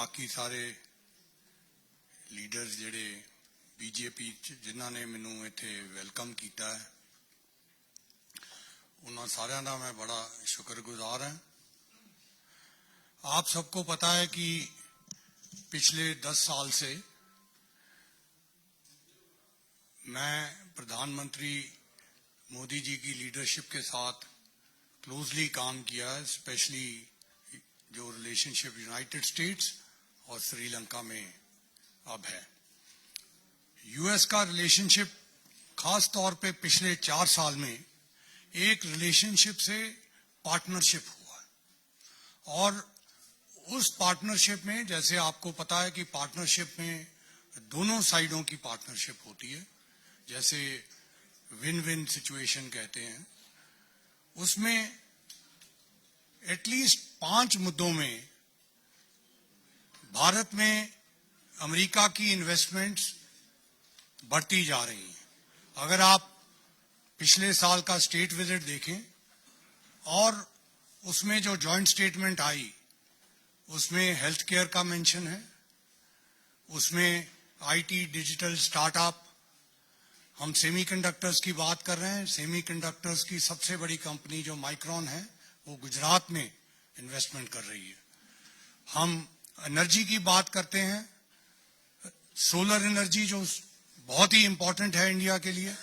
बाकी सारे लीडर्स जिहड़े बीजेपी जिन्हां ने मैनू इत्थे वेलकम किया है, उन्हां सारियां दा मैं बड़ा शुक्रगुजार हां। आप सबको पता है कि पिछले 10 साल से मैं प्रधानमंत्री मोदी जी की लीडरशिप के साथ क्लोजली काम किया है, स्पेशली जो रिलेशनशिप यूनाइटेड स्टेट्स और श्रीलंका में अब है। यूएस का रिलेशनशिप खास तौर पे पिछले 4 साल में एक रिलेशनशिप से पार्टनरशिप हुआ है, और उस पार्टनरशिप में, जैसे आपको पता है कि पार्टनरशिप में दोनों साइडों की पार्टनरशिप होती है, जैसे विन विन सिचुएशन कहते हैं, उसमें एटलीस्ट 5 मुद्दों में भारत में अमेरिका की इन्वेस्टमेंट्स बढ़ती जा रही हैं। अगर आप पिछले साल का स्टेट विजिट देखें और उसमें जो जॉइंट स्टेटमेंट आई, उसमें हेल्थ केयर का मेंशन है, उसमें आईटी डिजिटल स्टार्टअप, हम सेमीकंडक्टर्स की बात कर रहे हैं। सेमीकंडक्टर्स की सबसे बड़ी कंपनी जो माइक्रोन है वो गुजरात में इन्वेस्टमेंट कर रही है। हम एनर्जी की बात करते हैं, सोलर एनर्जी जो बहुत ही इंपॉर्टेंट है इंडिया के लिए।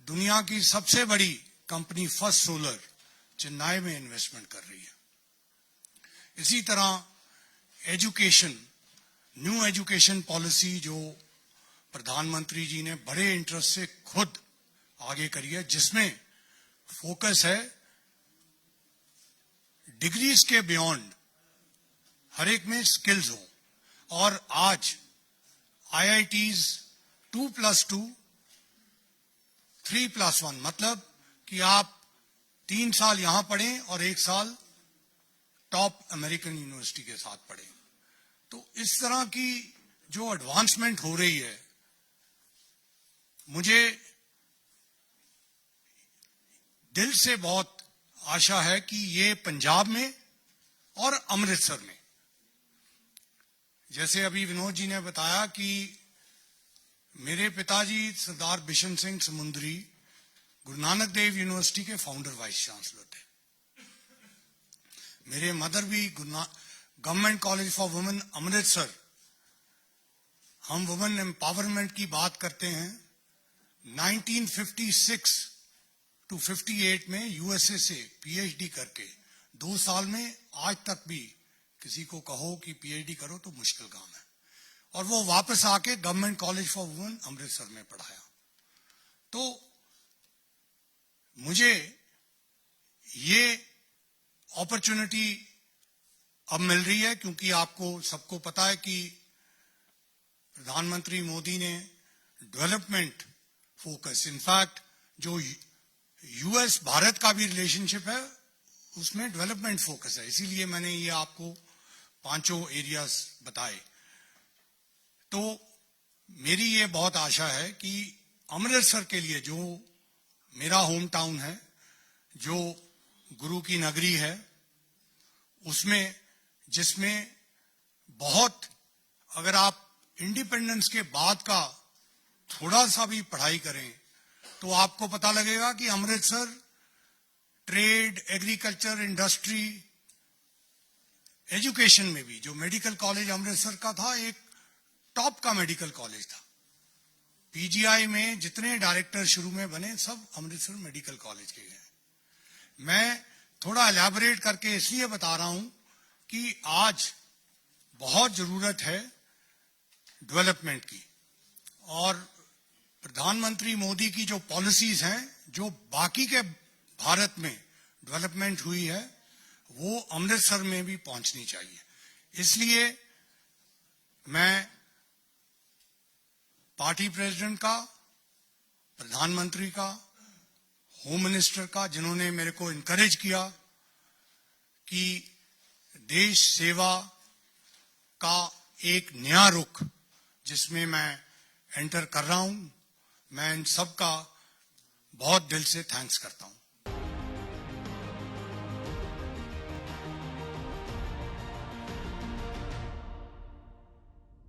दुनिया की सबसे बड़ी कंपनी फर्स्ट सोलर चेन्नई में इन्वेस्टमेंट कर रही है। इसी तरह एजुकेशन, न्यू एजुकेशन पॉलिसी जो प्रधानमंत्री जी ने बड़े इंटरेस्ट से खुद आगे करी है, जिसमें फोकस है डिग्रीज के बियॉन्ड हर एक में स्किल्स हो। और आज आईआईटीज 2+2 3+1, मतलब कि आप 3 साल यहां पढ़ें और 1 साल टॉप अमेरिकन यूनिवर्सिटी के साथ पढ़ें। तो इस तरह की जो एडवांसमेंट हो रही है, मुझे दिल से बहुत आशा है कि ये पंजाब में और अमृतसर में, जैसे अभी विनोद जी ने बताया कि मेरे पिताजी सरदार बिशन सिंह समुंदरी गुरु नानक देव यूनिवर्सिटी के फाउंडर वाइस चांसलर थे। मेरे मदर भी government college for women Amritsar, हम वुमेन एम्पावरमेंट की बात करते हैं, 1956 to 58 में यूएसए से पीएचडी करके 2 साल में आज तक भी किसी को कहो कि पीएचडी करो तो मुश्किल काम है, और वो वापस आके government college for women Amritsar में पढ़ाया। तो मुझे ये अपॉर्चुनिटी अब मिल रही है, क्योंकि आपको सबको पता है कि प्रधानमंत्री मोदी ने डेवलपमेंट फोकस, इनफैक्ट जो यूएस भारत का भी रिलेशनशिप है उसमें डेवलपमेंट फोकस है, इसीलिए मैंने ये आपको 5 एरियाज बताए। तो मेरी ये बहुत आशा है कि अमृतसर के लिए, जो मेरा होम टाउन है, जो गुरु की नगरी है, उसमें जिसमें बहुत, अगर आप इंडिपेंडेंस के बाद का थोड़ा सा भी पढ़ाई करें तो आपको पता लगेगा कि Amritsar trade, agriculture, industry, education में भी, जो मेडिकल कॉलेज अमृतसर का था, एक टॉप का मेडिकल कॉलेज था। पीजीआई में जितने डायरेक्टर शुरू में बने सब अमृतसर मेडिकल कॉलेज के गए। मैं थोड़ा एलैबोरेट करके इसलिए बता रहा हूं कि आज बहुत जरूरत है डेवलपमेंट की, और प्रधानमंत्री मोदी की जो पॉलिसीज हैं, जो बाकी के भारत में डेवलपमेंट हुई है, वो अमृतसर में भी पहुंचनी चाहिए। इसलिए मैं पार्टी प्रेसिडेंट का, प्रधानमंत्री का, होम मिनिस्टर का, जिन्होंने मेरे को इनकरेज किया कि देश सेवा का एक नया रुख जिसमें मैं एंटर कर रहा हूं, मैं इन सब का बहुत दिल से थैंक्स करता हूं।